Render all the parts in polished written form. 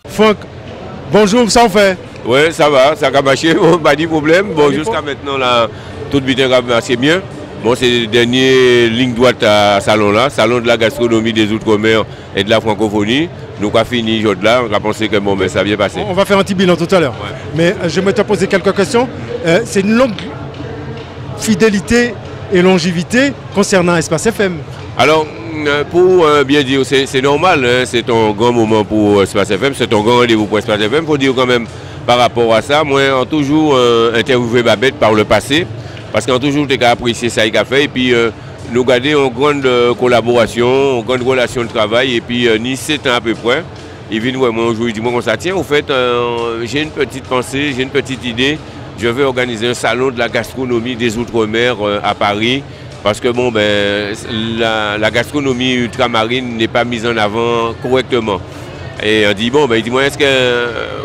Franck, bonjour, ça on fait? Oui, ça va, ça a marché, pas de problème. Bon, jusqu'à maintenant, là, tout bien assez bien. Bon, c'est la dernière ligne droite à salon là, salon de la gastronomie des Outre-mer et de la francophonie. Nous avons fini aujourd'hui là, on a pensé que bon, ben, ça vient passer. On va faire un petit bilan tout à l'heure. Ouais. Mais j'aimerais te poser quelques questions. C'est une longue fidélité et longévité concernant Espace FM. Alors, pour bien dire, c'est normal, hein, c'est un grand moment pour Espace FM, c'est un grand rendez-vous pour Espace FM. Il faut dire quand même par rapport à ça, moi, j'ai toujours interviewé Babette par le passé, parce qu'on a toujours apprécié ça qu'il a fait, et puis nous gardons une grande collaboration, une grande relation de travail, et puis ni 7 ans à peu près, il vient vraiment un jour, il dit, moi, on ça tient, au fait, j'ai une petite pensée, j'ai une petite idée, je vais organiser un salon de la gastronomie des Outre-mer à Paris, parce que bon, ben, la gastronomie ultramarine n'est pas mise en avant correctement. Et on dit, bon, ben, il dit, moi, est-ce que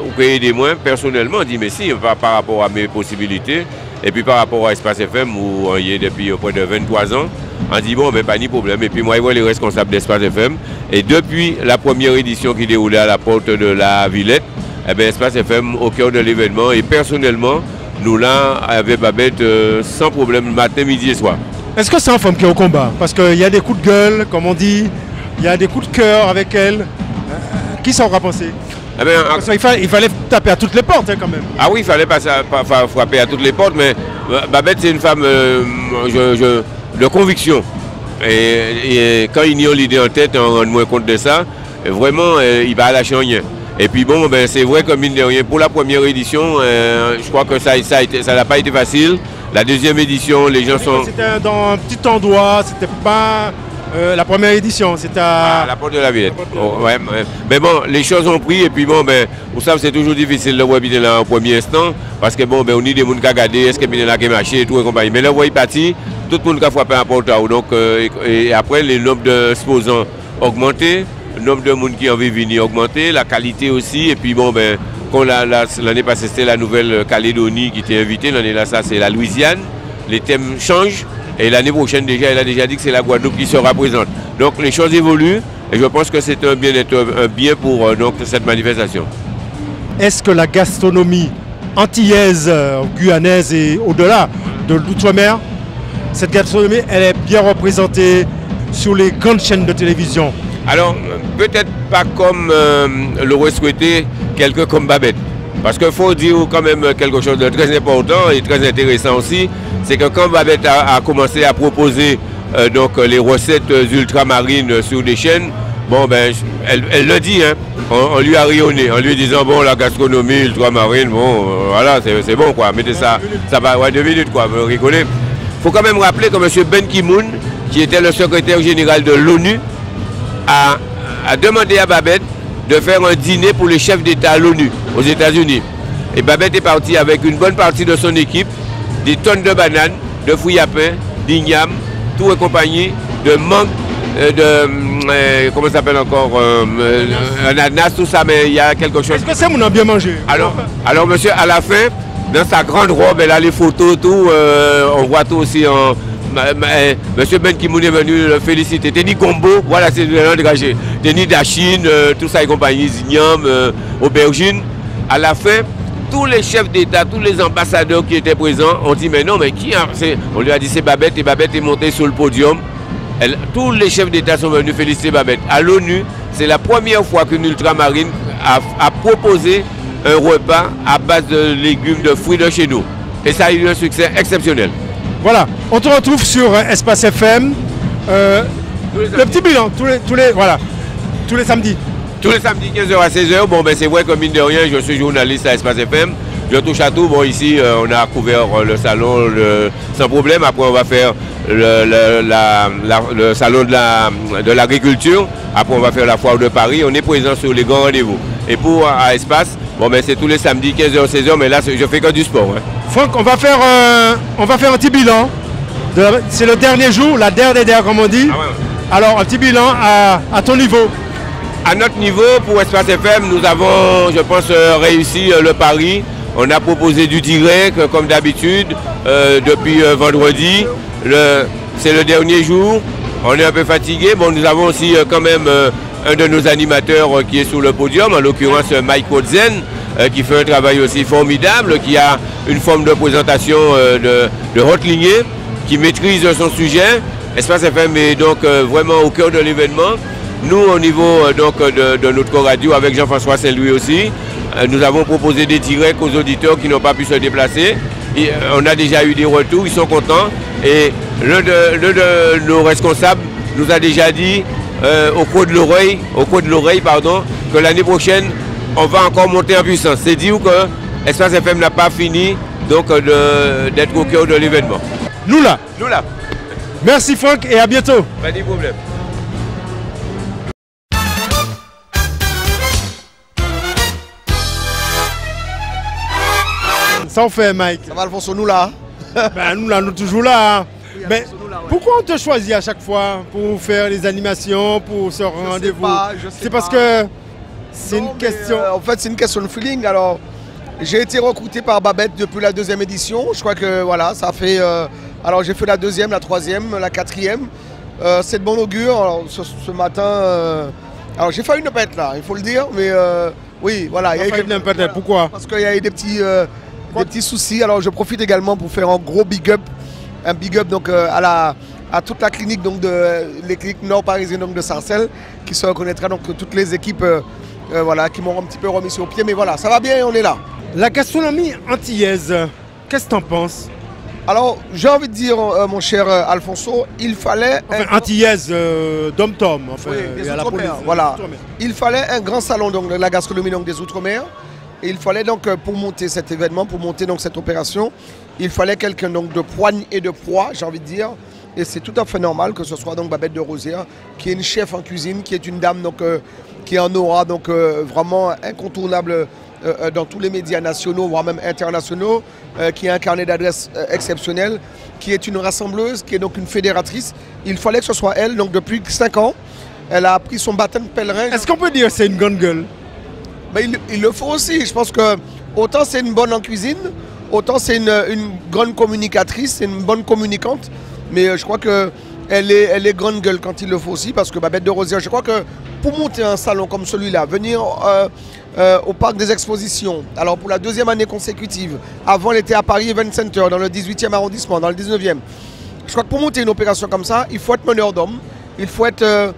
vous pouvez aider moi? Personnellement, on dit, mais si, par rapport à mes possibilités, et puis par rapport à Espace FM, où on y est depuis près de 23 ans, on dit, bon, ben, pas de problème. Et puis moi, je vois les responsables d'Espace FM. Et depuis la première édition qui déroulait à la porte de la Villette, eh ben, Espace FM au cœur de l'événement. Et personnellement, nous là, avec Babette, sans problème, matin, midi et soir. Est-ce que c'est une femme qui est au combat? Parce qu'il y a des coups de gueule, comme on dit, il y a des coups de cœur avec elle. Qui s'en aura pensé? Eh bien, il fallait taper à toutes les portes hein, quand même. Ah oui, il fallait pas frapper à toutes les portes, mais Babette c'est une femme de conviction. Et quand il y a l'idée en tête, on rend moins compte de ça, vraiment il va lâcher rien. Et puis bon, ben, c'est vrai que mine de rien, pour la première édition, je crois que ça n'a pas été facile. La deuxième édition, les gens sont... C'était dans un petit endroit, c'était pas la première édition, c'était à la porte de la Villette. Oh, ouais. Mais bon, les choses ont pris et puis bon, ben, vous savez, c'est toujours difficile de voir bien là en premier instant parce que bon, ben, on a des gens qui ont regardé, est-ce que bien là qui a marché et tout et compagnie. Mais là, vous voyez parti, tout le monde a frappé à la porte. Donc, et après, les nombres de exposants augmenté, le nombre de monde qui ont envie de venir augmenté, la qualité aussi, et puis bon, ben, l'année passée, c'était la Nouvelle-Calédonie qui était invitée, l'année là, ça, c'est la Louisiane. Les thèmes changent, et l'année prochaine, déjà, elle a déjà dit que c'est la Guadeloupe qui sera présente. Donc, les choses évoluent, et je pense que c'est un bien pour donc, cette manifestation. Est-ce que la gastronomie antillaise, guyanaise et au-delà de l'outre-mer, cette gastronomie, elle est bien représentée sur les grandes chaînes de télévision? Alors, peut-être pas comme l'aurait souhaité quelqu'un comme Babette. Parce qu'il faut dire quand même quelque chose de très important et très intéressant aussi, c'est que quand Babette a commencé à proposer donc, les recettes ultramarines sur des chaînes, bon ben, elle le dit, hein, on lui a rayonné, en lui disant bon la gastronomie ultramarine, bon voilà, c'est bon quoi, mettez ça va, ouais, 2 minutes quoi, vous rigolez. Il faut quand même rappeler que M. Ban Ki-moon, qui était le secrétaire général de l'ONU, a demandé à Babette de faire un dîner pour les chefs d'État à l'ONU, aux États-Unis. Et Babette est parti avec une bonne partie de son équipe, des tonnes de bananes, de fruits à pain, d'igname, tout et compagnie, de mangue, comment ça s'appelle encore, ananas, tout ça, mais il y a quelque chose. Est-ce que c'est mon a bien mangé? Alors monsieur, à la fin, dans sa grande robe, elle a les photos, tout, on voit tout aussi en... Monsieur Ban Ki-moon est venu le féliciter. Teni Gombo, voilà, c'est le nom dégagé. Teni Dachine, tout ça et compagnie, Zignam, aubergine. À la fin, tous les chefs d'État, tous les ambassadeurs qui étaient présents ont dit mais non, mais qui a... On lui a dit c'est Babette et Babette est montée sur le podium. Tous les chefs d'État sont venus féliciter Babette. À l'ONU, c'est la première fois qu'une ultramarine a proposé un repas à base de légumes, de fruits de chez nous. Et ça a eu un succès exceptionnel. Voilà, on te retrouve sur Espace FM. Le petit bilan, tous les samedis. Tous les samedis, 15h à 16h. Bon, ben c'est vrai que mine de rien, je suis journaliste à Espace FM. Je touche à tout. Bon, ici, on a couvert le salon sans problème. Après, on va faire le salon de l'agriculture. Après, on va faire la foire de Paris. On est présent sur les grands rendez-vous. Et pour à Espace, bon, ben c'est tous les samedis, 15h, 16h. Mais là, je fais que du sport. Hein. Franck, on va faire un petit bilan. C'est le dernier jour, la dernière comme on dit. Ah ouais. Alors, un petit bilan à ton niveau. À notre niveau, pour Espace FM, nous avons, je pense, réussi le pari. On a proposé du direct, comme d'habitude, depuis vendredi. C'est le dernier jour. on est un peu fatigué. Bon, nous avons aussi quand même un de nos animateurs qui est sur le podium, en l'occurrence Mike Odzen, qui fait un travail aussi formidable, qui a une forme de présentation de haute lignée, qui maîtrise son sujet. Espace FM est donc vraiment au cœur de l'événement. Nous, au niveau de notre radio, avec Jean-François Saint-Louis aussi, nous avons proposé des directs aux auditeurs qui n'ont pas pu se déplacer. Et, on a déjà eu des retours, ils sont contents. Et l'un de nos responsables nous a déjà dit au coin de l'oreille, que l'année prochaine, on va encore monter en puissance. C'est dire que Espace FM n'a pas fini d'être au cœur de l'événement. Nous là. Nous là. Merci Franck et à bientôt. Pas de problème. Ça on fait Mike. Ça va Alfonso, nous là. Ben, nous là, nous toujours là. Oui, Mais Alfonso, nous là, ouais. pourquoi on te choisit à chaque fois pour faire les animations, pour ce rendez-vous? C'est parce que c'est une question. En fait, c'est une question de feeling. Alors, j'ai été recruté par Babette depuis la 2e édition. Je crois que voilà, ça fait. Alors, j'ai fait la 2e, la 3e, la 4e. C'est de bon augure. Alors, ce matin. Alors, j'ai failli une pète là, il faut le dire. Mais oui, voilà. Voilà. Pourquoi? Parce qu'il y a eu des petits soucis. Alors, je profite également pour faire un gros big up. Un big up donc, à toute la clinique, donc les cliniques nord-parisiennes donc, de Sarcelles, qui se reconnaîtra, donc toutes les équipes voilà, qui m'ont un petit peu remis sur pied. Mais voilà, ça va bien et on est là. La gastronomie antillaise, qu'est-ce que tu en penses? Alors, j'ai envie de dire, mon cher Alfonso, il fallait... Enfin, antillaise, dom-tom, enfin, oui, des à la police. voilà. Il fallait un grand salon donc, de la gastronomie donc, des Outre-mer. Et il fallait donc, pour monter cet événement, pour monter donc, cette opération, il fallait quelqu'un donc, de poigne et de poids, j'ai envie de dire. Et c'est tout à fait normal que ce soit donc Babette de Rosière, qui est une chef en cuisine, qui est une dame donc, qui est en aura donc, vraiment incontournable dans tous les médias nationaux, voire même internationaux, qui a un carnet d'adresses exceptionnel, qui est une rassembleuse, qui est donc une fédératrice. Il fallait que ce soit elle, donc depuis 5 ans, elle a pris son baptême pèlerin. Est-ce qu'on peut dire que c'est une grande gueule? Ben, il le faut aussi. Je pense que autant c'est une bonne en cuisine, autant c'est une grande communicatrice, c'est une bonne communicante. Mais je crois qu'elle est grande gueule quand il le faut aussi, parce que Babette de Rosière, je crois que pour monter un salon comme celui-là, venir au Parc des Expositions, alors pour la 2e année consécutive, avant elle était à Paris Event Center, dans le 18e arrondissement, dans le 19e. Je crois que pour monter une opération comme ça, il faut être meneur d'hommes, il faut être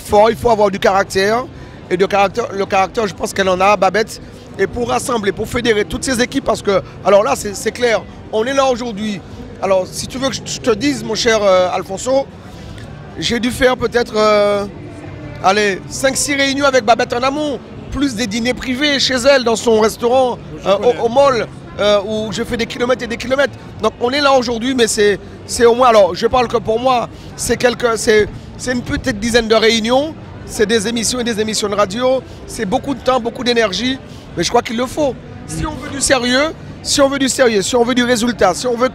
fort, il faut avoir du caractère. Et le caractère, je pense qu'elle en a, Babette. Et pour rassembler, pour fédérer toutes ces équipes, parce que, alors là, c'est clair, on est là aujourd'hui. Alors, si tu veux que je te dise, mon cher Alfonso, j'ai dû faire peut-être, 5-6 réunions avec Babette en amont, plus des dîners privés chez elle, dans son restaurant, au mall, où je fais des kilomètres et des kilomètres. Donc, on est là aujourd'hui, mais c'est au moins, alors, je parle que pour moi, c'est une petite dizaine de réunions. C'est des émissions et des émissions de radio, c'est beaucoup de temps, beaucoup d'énergie, mais je crois qu'il le faut. Si on veut du sérieux, si on veut du résultat, si on veut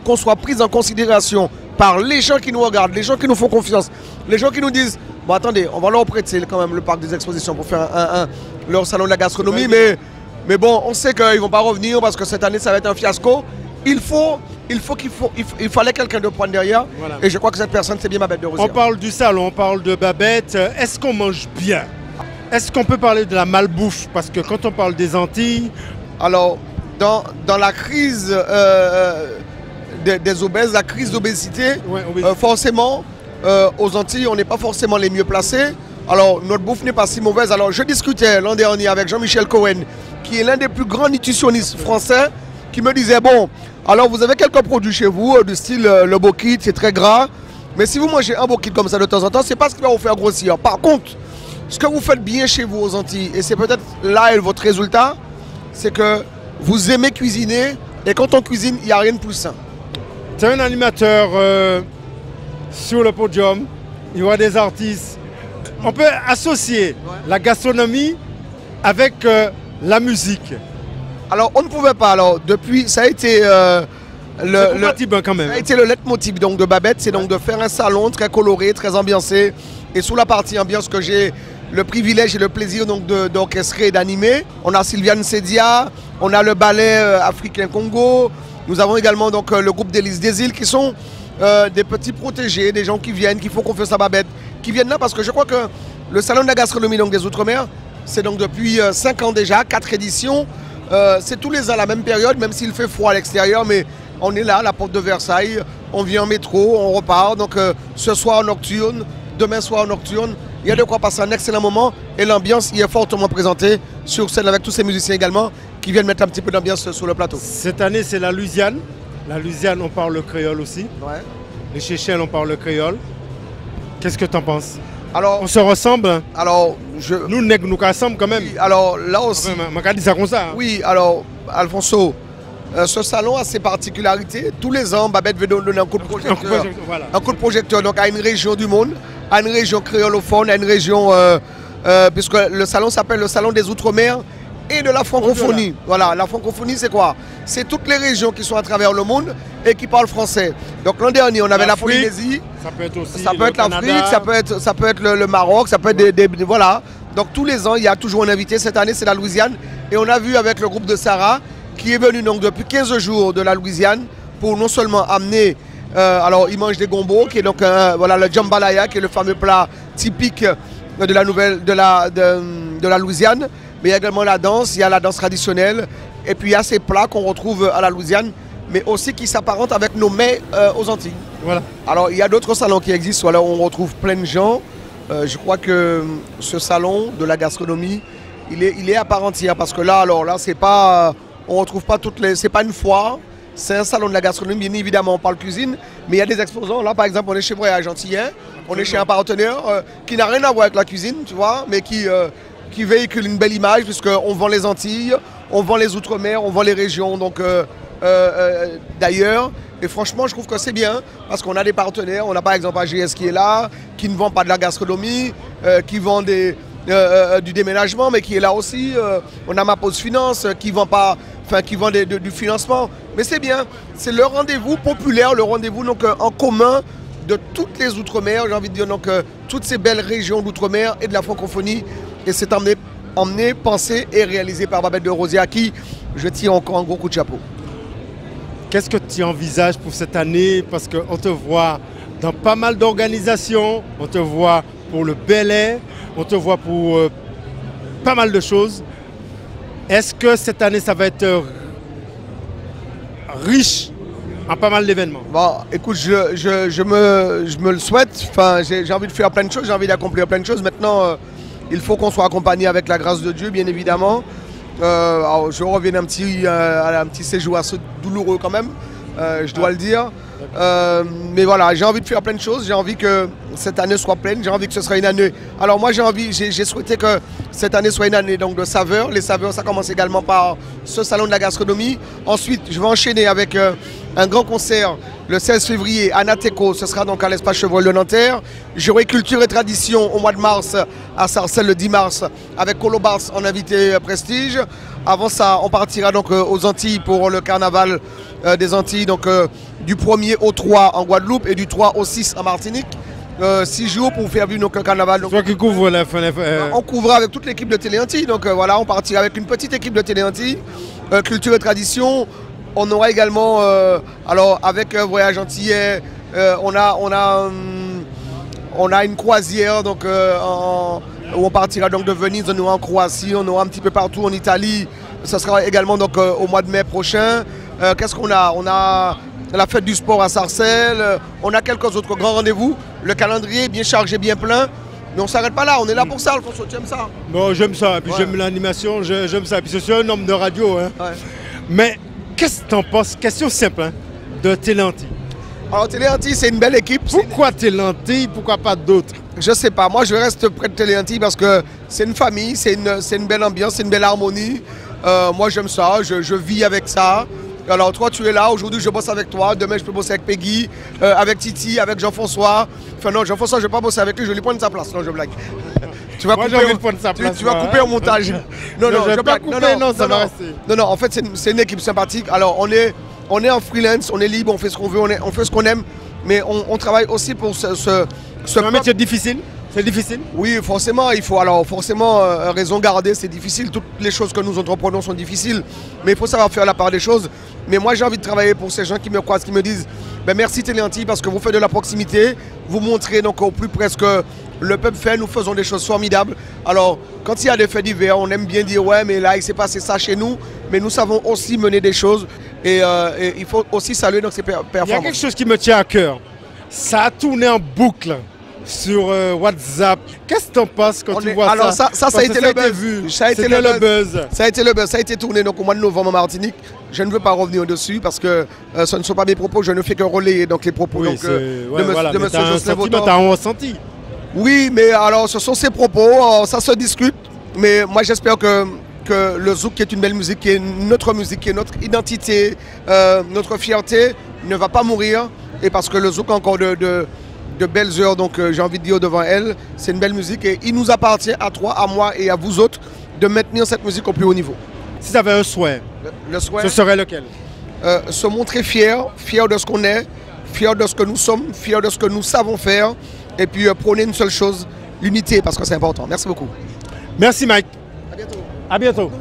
qu'on soit pris en considération par les gens qui nous regardent, les gens qui nous font confiance, les gens qui nous disent, bon attendez, on va leur prêter quand même le parc des expositions pour faire leur salon de la gastronomie, mais bon, on sait qu'ils ne vont pas revenir parce que cette année ça va être un fiasco. Il fallait quelqu'un de pointe derrière. Voilà. Et je crois que cette personne, c'est bien Babette de Rosière. On parle du salon, on parle de Babette. Est-ce qu'on mange bien? Est-ce qu'on peut parler de la malbouffe? Parce que quand on parle des Antilles... Alors, dans la crise des obèses, la crise d'obésité, forcément, aux Antilles, on n'est pas forcément les mieux placés. Alors, notre bouffe n'est pas si mauvaise. Alors, je discutais l'an dernier avec Jean-Michel Cohen, qui est l'un des plus grands nutritionnistes français, qui me disait, bon, alors vous avez quelques produits chez vous, du style le bokit, c'est très gras, mais si vous mangez un bokit comme ça de temps en temps, c'est pas ce qui va vous faire grossir. Par contre, ce que vous faites bien chez vous aux Antilles, et c'est peut-être là votre résultat, c'est que vous aimez cuisiner, et quand on cuisine, il n'y a rien de plus sain. Tu es un animateur sur le podium, il y aura des artistes. On peut associer la gastronomie avec la musique. Alors, on ne pouvait pas. Alors, depuis, ça a été quand même. Ça a été le leitmotiv donc, de Babette, c'est donc de faire un salon très coloré, très ambiancé. Et sous la partie ambiance que j'ai le privilège et le plaisir d'orchestrer et d'animer, on a Sylviane Sedia, on a le ballet africain Congo, nous avons également donc, le groupe d'Élise des Îles qui sont des petits protégés, des gens qui viennent, qui font confiance à Babette, qui viennent là parce que je crois que le Salon de la gastronomie donc, des Outre-mer, c'est donc depuis 5 ans déjà, 4 éditions. C'est tous les ans à la même période, même s'il fait froid à l'extérieur, mais on est là, à la porte de Versailles, on vient en métro, on repart. Donc ce soir en nocturne, demain soir en nocturne, il y a de quoi passer un excellent moment et l'ambiance y est fortement présentée sur scène avec tous ces musiciens également qui viennent mettre un petit peu d'ambiance sur le plateau. Cette année, c'est la Louisiane. La Louisiane, on parle le créole aussi. Ouais. Les Seychelles, on parle le créole. Qu'est-ce que tu en penses? Alors, on se ressemble. Alors, nous, nous ressemblent quand même. Oui, alors là aussi. Enfin, dit ça comme ça. Hein. Oui, alors, Alfonso, ce salon a ses particularités. Tous les ans, Babette veut donner un coup de projecteur. Voilà. Un coup de projecteur donc, à une région du monde, à une région créolophone, à une région. Puisque le salon s'appelle le Salon des Outre-mer et de la francophonie. Voilà, la francophonie, c'est quoi? C'est toutes les régions qui sont à travers le monde et qui parlent français. Donc l'an dernier, on avait la Polynésie. Ça peut être aussi l'Afrique, ça peut être le Maroc, ça peut être voilà. Donc tous les ans, il y a toujours un invité. Cette année, c'est la Louisiane. Et on a vu avec le groupe de Sarah, qui est venu donc depuis 15 jours de la Louisiane, pour non seulement amener, alors ils mangent des gombos, qui est donc voilà, le jambalaya, qui est le fameux plat typique de la Louisiane. Mais il y a également la danse, il y a la danse traditionnelle. Et puis il y a ces plats qu'on retrouve à la Louisiane, mais aussi qui s'apparentent avec nos mets aux Antilles. Voilà. Alors il y a d'autres salons qui existent, où on retrouve plein de gens. Je crois que ce salon de la gastronomie, il est à part entière parce que là, c'est pas, on retrouve pas toutes les, c'est pas une foire, c'est un salon de la gastronomie. Bien évidemment, on parle cuisine, mais il y a des exposants. Là, par exemple, on est chez Voyage Antillais, on est chez un partenaire qui n'a rien à voir avec la cuisine, tu vois, mais qui véhicule une belle image puisqu'on vend les Antilles, on vend les Outre-mer, on vend les régions donc d'ailleurs. Et franchement, je trouve que c'est bien parce qu'on a des partenaires. On a par exemple AGS qui est là, qui ne vend pas de la gastronomie, qui vend du déménagement, mais qui est là aussi. On a Ma Pause Finance qui vend du financement. Mais c'est bien, c'est le rendez-vous populaire, le rendez-vous donc en commun de toutes les Outre-mer, j'ai envie de dire donc toutes ces belles régions d'Outre-mer et de la francophonie. Et c'est emmené, pensé et réalisé par Babette de Rosier, à qui je tire encore un gros coup de chapeau. Qu'est-ce que tu envisages pour cette année? Parce qu'on te voit dans pas mal d'organisations, on te voit pour le Bel Air, on te voit pour pas mal de choses. Est-ce que cette année, ça va être riche en pas mal d'événements? Bon, écoute, je me le souhaite. Enfin, j'ai envie de faire plein de choses, j'ai envie d'accomplir plein de choses. Maintenant, il faut qu'on soit accompagné avec la grâce de Dieu, bien évidemment. Alors je reviens à un petit séjour assez douloureux quand même, je dois le dire. Mais voilà, j'ai envie de faire plein de choses, j'ai envie que cette année soit pleine, j'ai envie que ce soit une année. Alors moi j'ai souhaité que cette année soit une année donc, de saveurs. Les saveurs, ça commence également par ce salon de la gastronomie. Ensuite, je vais enchaîner avec un grand concert le 16 février à Nateco, ce sera donc à l'espace Chevreul de Nanterre. J'aurai Culture et Tradition au mois de mars à Sarcelles le 10 mars avec Colobars en invité prestige. Avant ça, on partira donc aux Antilles pour le carnaval des Antilles, donc du 1er au 3 en Guadeloupe et du 3 au 6 en Martinique. 6 jours pour faire vivre notre carnaval. Toi qui couvre On couvre avec toute l'équipe de Télé Antilles. Donc voilà, on partira avec une petite équipe de Télé Antilles. Culture et Tradition. On aura également, alors avec Voyage Antillais, on a une croisière donc, où on partira donc de Venise, on aura en Croatie, on aura un petit peu partout en Italie. Ça sera également donc, au mois de mai prochain. Qu'est-ce qu'on a? On a la fête du sport à Sarcelles, on a quelques autres grands rendez-vous. Le calendrier est bien chargé, bien plein. Mais on ne s'arrête pas là, on est là pour ça, Alfonso, tu aimes ça? Bon, j'aime ça, et puis j'aime l'animation, j'aime ça. Et puis je suis un homme de radio. Hein. Ouais. Mais qu'est-ce que tu en penses? Question simple, hein, de Télé Antilles. Alors Télé Antilles, c'est une belle équipe. Pourquoi Télé Antilles? Pourquoi pas d'autres? Je sais pas, moi je reste près de Télé Antilles parce que c'est une famille, c'est une belle ambiance, c'est une belle harmonie. Moi j'aime ça, je vis avec ça. Alors toi tu es là, aujourd'hui je bosse avec toi, demain je peux bosser avec Peggy, avec Titi, avec Jean-François. Enfin non, Jean-François je ne vais pas bosser avec lui, je vais lui prendre sa place, non je blague. Tu vas couper au montage. Non, je blague. Non, ça va rester. Non, en fait c'est une équipe sympathique. Alors on est en freelance, on est libre, on fait ce qu'on veut, on fait ce qu'on aime, mais on travaille aussi pour c'est un métier difficile? C'est difficile? Oui, forcément, il faut forcément raison garder, c'est difficile. Toutes les choses que nous entreprenons sont difficiles, mais il faut savoir faire la part des choses. Mais moi, j'ai envie de travailler pour ces gens qui me croisent, qui me disent Ben, merci Téléantilles parce que vous faites de la proximité, vous montrez donc au plus près ce que le peuple fait, nous faisons des choses formidables. Alors, quand il y a des faits divers, on aime bien dire ouais, mais là il s'est passé ça chez nous, mais nous savons aussi mener des choses et il faut aussi saluer donc ces performances. Il y a quelque chose qui me tient à cœur. Ça a tourné en boucle sur WhatsApp. Qu'est-ce que tu en penses quand tu vois alors ça? Ça a été le buzz. Vu. Ça a été le buzz. Ça a été le buzz. Ça a été tourné donc, au mois de novembre en Martinique. Je ne veux pas revenir dessus parce que ce ne sont pas mes propos. Je ne fais que relayer donc, les propos oui, donc, de M. Jocelyn Votan. Tu as un ressenti. Oui, mais alors ce sont ses propos. Ça se discute. Mais moi j'espère que le zouk, qui est une belle musique, qui est notre musique, qui est notre identité, notre fierté, ne va pas mourir. Et parce que le zouk a encore de belles heures, donc j'ai envie de dire devant elle, c'est une belle musique et il nous appartient à toi, à moi et à vous autres de maintenir cette musique au plus haut niveau. Si tu avais un souhait, le souhait, ce serait lequel? Se montrer fier de ce qu'on est, fier de ce que nous sommes, fier de ce que nous savons faire et puis prôner une seule chose, l'unité parce que c'est important. Merci beaucoup. Merci Mike. À bientôt. À bientôt.